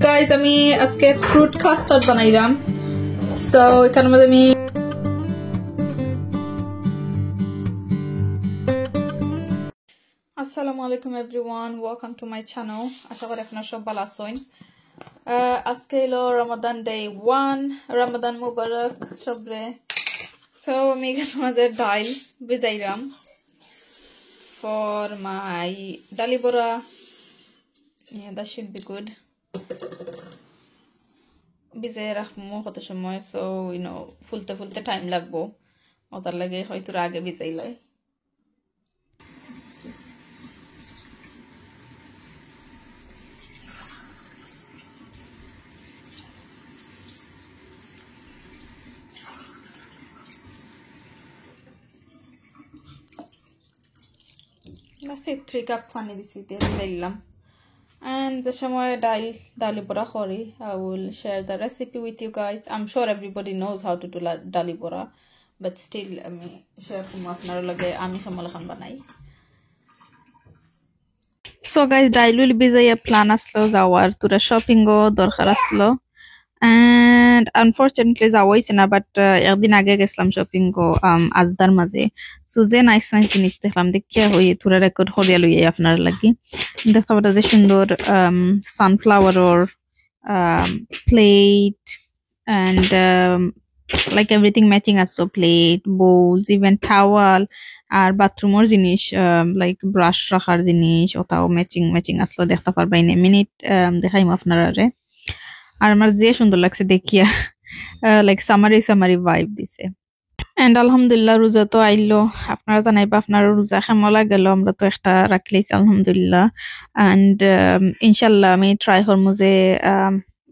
Guys আমি আজকে fruit custard বানাইলাম সো এখানে মধ্যে আমি আসসালামু আলাইকুম everyone welcome to my channel আশা করি আপনারা সব ভালো আছেন আজকে হলো রমাদান ডে 1 রমাদান মুবারক সবরে সো আমি এখানে মাঝে ডাল ভিজাইলাম for my dali bora. Yeah, that should be good. Bizay রাখমু কত সময় সো ফুলতে টাইম লাগবো ওটার লাগে হয়তো আগে ভিজাই লাই That's it, 3 cup পানি দিছি তে ভিজাইলাম and the সময় dali bora kori I will share the recipe with you guys. I'm sure everybody knows how to do dali bora but still আমি share করব আপনার লগে আমি কেমন খান বানাই so guys ডাইলুল বিজাইয়া প্ল্যান আসলো যাওয়ার তোরা শপিং ও দরকার আসলো and unfortunately যাওয়াইছে না বাট একদিন আগে গেছিলাম শপিং ও আজদার মাঝে সো যে নাইস জিনিস দেখলাম দেখিয়া হই তোরা রেকর্ড করিয়া লইয়া আপনার লাগি দেখতে পাটা যে সুন্দর sunflower or plate and like everything matching as so plate bowls even towel আর বাথরুমের জিনিস লাইক ব্রাশ রাখার জিনিস ওটাও ম্যাচিং আসলো দেখতে পারবাই না মিনিট দেখাইম আপনারা রে আর আমার যে সুন্দর লাগছে দেখিয়া লাইক সামারি ভাইব দিছে এন্ড আলহামদুলিল্লাহ রোজা তো আইলো আপনারা জানাইবা আপনার রোজা কেমন লাগলো আমরা তো একটা রাখলেইছি আলহামদুলিল্লাহ এন্ড ইনশাআল্লাহ আমি ট্রাই করব যে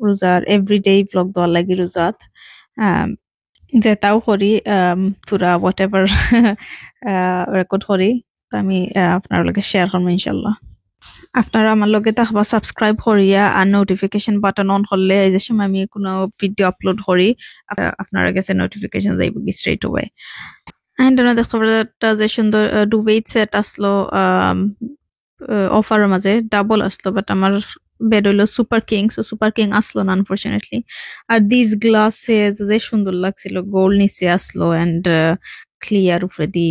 রোজার এভরিডে ব্লগ দেওয়ার লাগি রোজাত যেটাও করি তোরা হোয়াটএভার রেকর্ড করি তো আমি আপনার লগে শেয়ার করব ইনশাআল্লাহ আপনারা আমার লগে থাকবা সাবস্ক্রাইব করিয়া আর নোটিফিকেশন বাটন অন করলে এই যে সময় আমি কোনো ভিডিও আপলোড করি আপনারা কাছে নোটিফিকেশন যাইব স্ট্রেট অ্যাওয়ে এন্ড আমরা দেখতে পারতা যে সুন্দর ডুবেট সেট আসলো অফারের মাঝে ডাবল আসলো বাট আমার বেড হইলো সুপার কিং আসলো না আনফরচুনেটলি আর দিস গ্লাসেস যে সুন্দর লাগছিল গোল্ড নিচে আসলো এন্ড ক্লিয়ার উপরে দি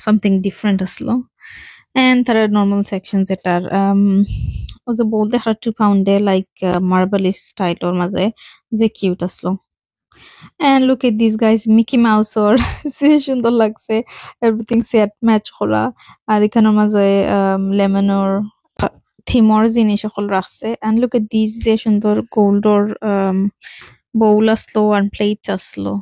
সামথিং ডিফারেন্ট আসলো and there are normal sections that are also both the 2 pound like marble style or maze je cute aslo and look at these guys Mickey Mouse or se সুন্দর লাগছে everything set match করা আর এখানে মাঝে lemon or থিমর জিনিস সকল রাখছে and look at these যে সুন্দর gold or bowl আসলো and plates আসলো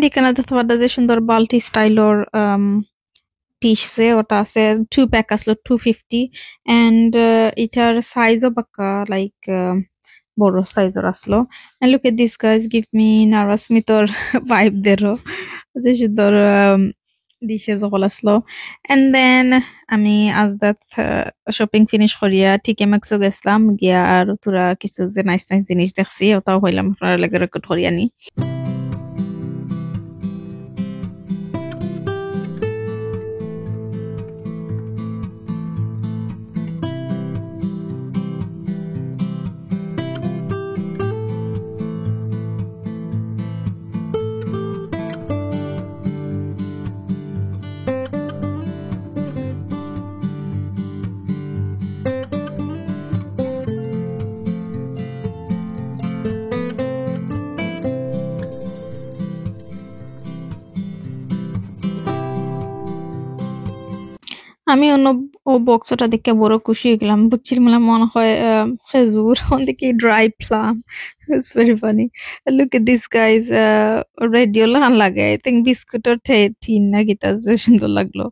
এখানে দেখতে পারদা যে সুন্দর বালতি স্টাইলর টিশে ওটা আছে 2 প্যাক আসলো 250 এন্ড এটার সাইজও বাকা লাইক বড় সাইজের আসলো and look at this guys give me Nara স্মিথর ভাইব দেরো যে সুন্দর ডিশেস সকল আসলো এন্ড দেন আমি আজ দ্যাট শপিং ফিনিশ করিয়া টিকে ম্যাক্সও গেছিলাম গিয়া আর তোরা কিছু যে নাইস জিনিস দেখছি ওটাও হইলাম আপনারা লাগে রেকর্ড করিয়া নি আমি অন্য ও বক্সটা দেখে বড় খুশি হয়ে গেলাম বুঝছিলাম মনে হয় খেজুর ওদিকে dry plum it's very funny look at this guys radio লাগান লাগে আই থিঙ্ক বিস্কুটের টিন না কিতা যে সুন্দর লাগলো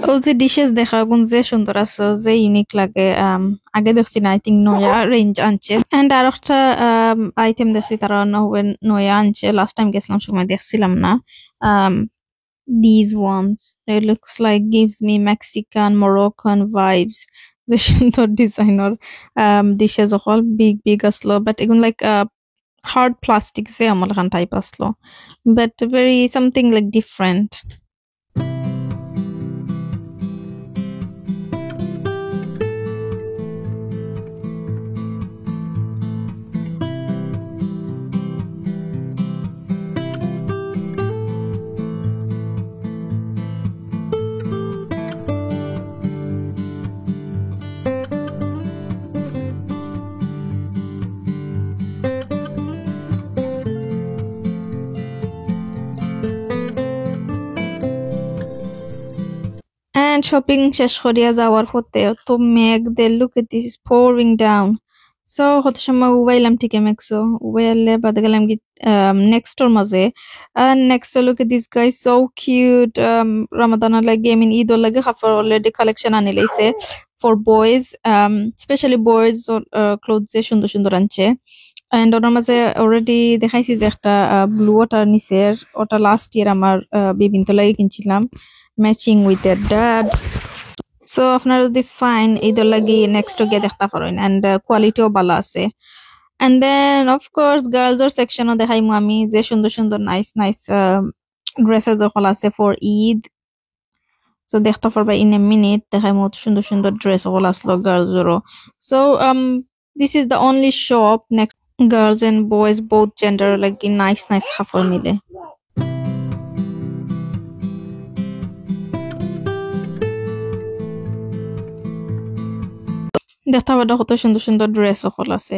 ও যে ডিশেস দেখা গুণ যে সুন্দর আছে যে ইউনিক লাগে আগে দেখছি না আই থিঙ্ক নয়া রেঞ্জ আনছে এন্ড আর একটা আইটেম দেখছি তারা নয়া আনছে লাস্ট টাইম গেছিলাম সময় দেখছিলাম না these ones it looks like gives me Mexican Moroccan vibes the সুন্দর designer dishes all big aslo but even like hard plastic যে আমার খান টাইপ আসলো but very something like different And shopping শেষ করিয়া যাওয়ার পথে তো মেঘ দে look at this is pouring down so কত সময় উবাইলাম ঠিকই মেঘসো উবাইলে বাদে গেলাম কি next ওর মাঝে and next look at this guy so cute Ramadan লাগে I mean Eid লাগে হাফার already collection আনি লাইছে for boys especially boys clothes সুন্দর সুন্দর আনছে and ওটার মাঝে already দেখাইছি যে একটা ব্লু ওটার নিচের ওটা লাস্ট ইয়ার আমার বিভিন্ন লাগে কিনছিলাম matching with their dad so আপনারা যদি ফাইন এইদের লাগি নেক্সট গিয়ে দেখতে পারেন and কোয়ালিটিও ভালো আছে and then of course girls or section ও দেখাইমু আমি যে সুন্দর সুন্দর nice dresses যখন আছে for Eid so দেখতে পারবা in a minute দেখাইমু সুন্দর সুন্দর ড্রেস গুলো আসলো girls এরও so this is the only shop next girls and boys both gender like nice কাপড় মিলে দেখতে পারো কত সুন্দর সুন্দর ড্রেস সকল আছে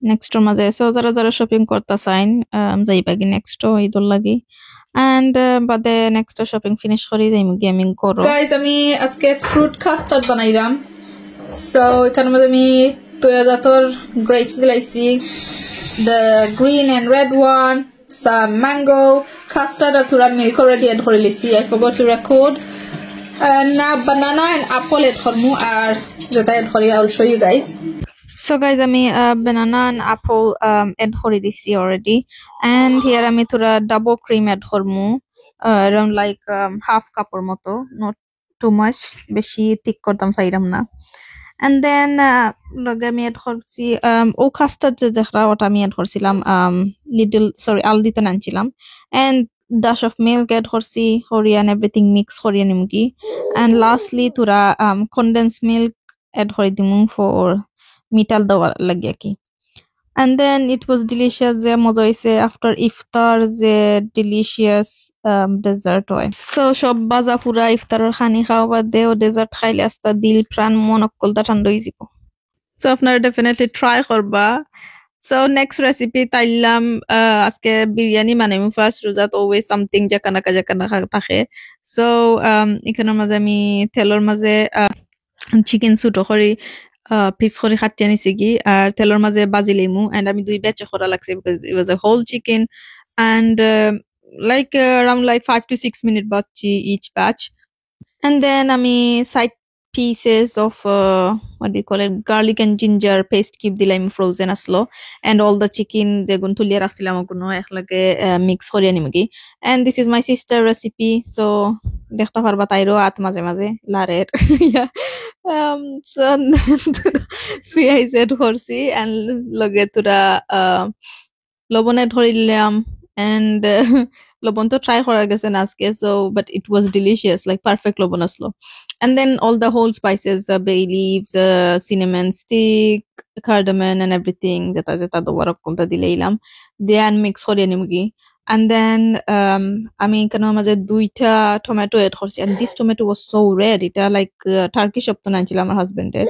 নেক্সট মাঝে আছে যারা যারা শপিং করতে চাইন যাইবা কি নেক্সট ঈদর লাগি এন্ড বাদে নেক্সট শপিং ফিনিশ করি যাইমু গেমিং করো গাইস আমি আজকে ফ্রুট কাস্টার্ড বানাইলাম সো এখানে মধ্যে আমি তোয়াজাতর গ্রেপস দিলাইছি the green and red one some mango custard আর থোড়া মিল্ক already add করে লিছি I forgot to record now banana and apple add করমু আর যেটা add করি I will show you guys so guys আমি banana and apple add করে দিছি already and here আমি থোড়া double cream add করমু around like half cup এর মতো not too much বেশি thick করতাম চাইরাম না and then লগে আমি add করছি ও কাস্টার্ড যে দেখরা ওটা আমি add করছিলাম little sorry আলদিতে আনছিলাম and dash of milk add করছি হরিয়ান everything mix হরিয়ান Nimki and lastly তোরা condensed milk add করে দিমু for মিঠাল দেওয়া লাগিয়া কি and then it was delicious যে মজা হইছে after iftar যে delicious dessert হয় so সব বাজা পুরা ইফতারের খানি খাওয়া বাদ দেও ডেজার্ট খাইলে আস্তা দিল প্রাণ মন অকলটা ঠান্ডা হয়ে যাব so আপনারা ডেফিনেটলি ট্রাই করবা so next recipe তাইলাম আজকে বিরিয়ানি বানাইমু ফার্স্ট রোজাত always something জাকানা থাকে so এখানের মাঝে আমি তেলের মাঝে চিকেন সুটো করে পিস করে কাটিয়ে নিছি কি আর তেলের মাঝে বাজি লিমু and আমি দুই ব্যাচ করা লাগছে because it was a whole chicken and like around like 5 to 6 minute বাচ্চি each batch and then আমি side pieces of what do you call it, garlic and ginger paste keep dilaim frozen aslo, and all the chicken jegun tuliya rakhsilam oguno ekhlage mix koriya nimgi. And this is my sister recipe, so dekhta parba tairo at maje maje larer. Yeah. So পিয়াজ add করছি and লগে তুরা লবণ add করিলাম, and লবণ তো try করা গেছে না আজকে, so but it was delicious, like perfect লবণ আসলো. And then all the whole spices, bay leaves, cinnamon stick, cardamom and everything যেটা যেটা দেওয়ার কোনটা দিলাম, দেন মিক্স করে নিমগি. And then আমি এখানের মাঝে 2টা টমেটো এড করছি, and this tomato was so red, এটা like টার্কিশ শব্দ নাইছিল আমার হাজবেন্ডের,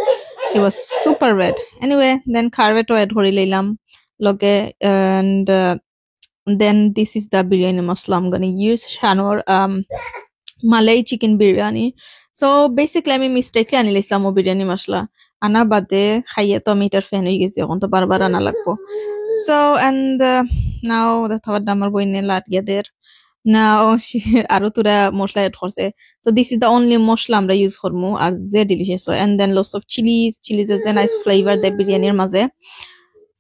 it was super red. Anyway, then carveto add করে লইলাম লগে, and then this is the biryani masala I'm gonna use, Shanor Malay chicken biryani. So basically আমি mistakenly আনি লাইছিলাম বিরিয়ানি মশলা, আনা বাদে খাইয়ে তো আমি এটার ফ্যান হয়ে গেছি, এখন তো বারবার আনা লাগবো. So and now the খাবার আমার বইনে লাগিয়াদের now আরো তুরা মশলা এড করছে, so this is the only মশলা আমরা ইউজ করবো, আর যে ডিলিশিয়াস হয়. And then lots of chilies is a nice flavor the বিরিয়ানির মাঝে.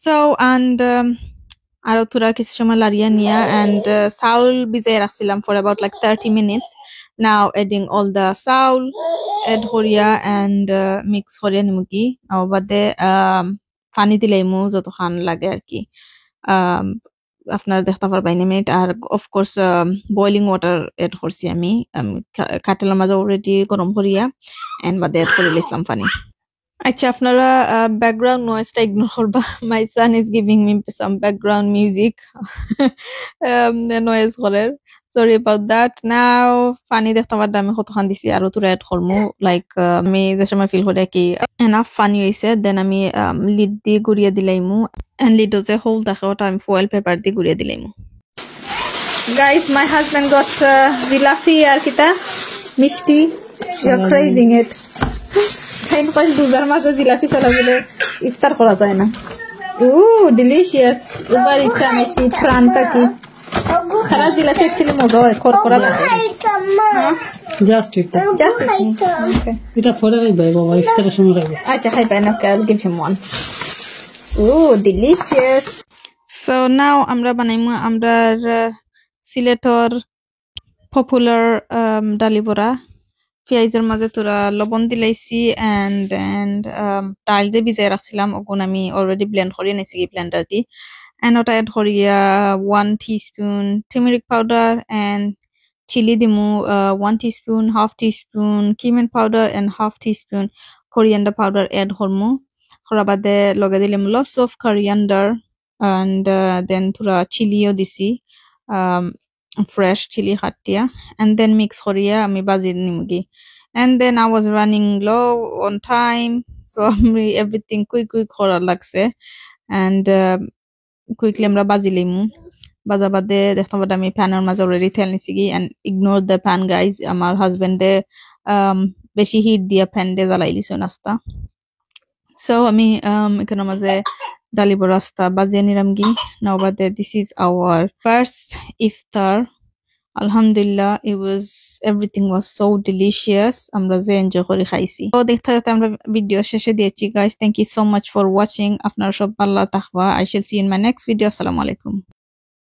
So and আরো তুরা কিছু সময় লাড়িয়া নিয়া, and চাউল ভিজাই রাখছিলাম for about like 30 minutes. Now adding all the চাউল add করিয়া and mix করিয়া নিমুকি, আর বাদে পানি দিলাইমু যতখান লাগে আর কি, আপনারা দেখতে পারবেন মিনিট. আর of course boiling water add করছি আমি, কাটেলার মাঝে অলরেডি গরম করিয়া এন্ড বাদে এড করে লিখলাম পানি. আচ্ছা, আপনারা ব্যাকগ্রাউন্ড নয়েজটা ইগনোর করবা, my son is giving me some background music noise করার, সরি অ্যাবাউট দ্যাট. নাও পানি দেখতে পারলে আমি কতখান দিছি, আরো তোরা এড করমু, লাইক আমি যে সময় ফিল করে কি এনাফ পানি হয়েছে, দেন আমি লিড দিয়ে গুড়িয়ে দিলাইমু, and লিডও যে হোল থাকে ওটা আমি ফয়েল পেপার দিয়ে গুড়িয়ে দিলাইমু. Guys, my husband got jalebi আর কিতা মিষ্টি, ইউ আর ক্রেভিং ইট. খাইন কইল দুজার মাঝে জিলাপি চলা বলে ইফতার করা যায় না. ডিলিশিয়াস, এবার ইচ্ছা নাইছি প্রাণটা কি খারা জিলাপি অ্যাকচুয়ালি মজা হয়, খরখরা লাগে. জাস্ট এটা ফলে খাইবা বাবা, ইফতারের সময় খাইবা. আচ্ছা খাইবা না, I'll give him one. Delicious. So now আমরা বানাইমু আমরার সিলেটর পপুলার ডালি বড়া. পেঁয়াজের মাঝে তোরা লবণ দিলাইছি, and then ডাল যে ভিজাই রাখছিলাম ওগুন আমি অলরেডি ব্লেন্ড করে নিয়েছি ব্লেন্ডার দিয়ে, and ওটা এড করিয়া 1 teaspoon turmeric powder and chili দিমু 1 teaspoon, half teaspoon cumin powder and half teaspoon coriander powder add করমু. করা বাদে লগে দিলাম lots of coriander, and then তোরা চিলিও দিছি, fresh chili খাটিয়া, and then mix করিয়া আমি বাজি নিমগি. And then I was running low on time, so আমি everything quick করা লাগছে, and quickly আমরা বাজি লইমু. বাজা বাদে দেখতে পারলাম আমি প্যানের মাঝে অলরেডি তেল নিছি গি, and ignore the pan guys, আমার হাজবেন্ডে বেশি হিট দিয়া প্যান দিয়ে জ্বালাই লিছো নাস্তা. So আমি এখানের মাঝে ডালি বড়াস্তা বাজিয়ে নিলাম গি. নাও বাদে this is our first iftar. Alhamdulillah, everything was so delicious. আমরা যে এনজয় করে খাইছি. তো দেখতে দেখতে আমরা ভিডিও শেষে দিয়েছি guys. Thank you so much for watching. আপনারা সব ভালো থাকবা. I shall see you in my next video. Assalamu alaikum.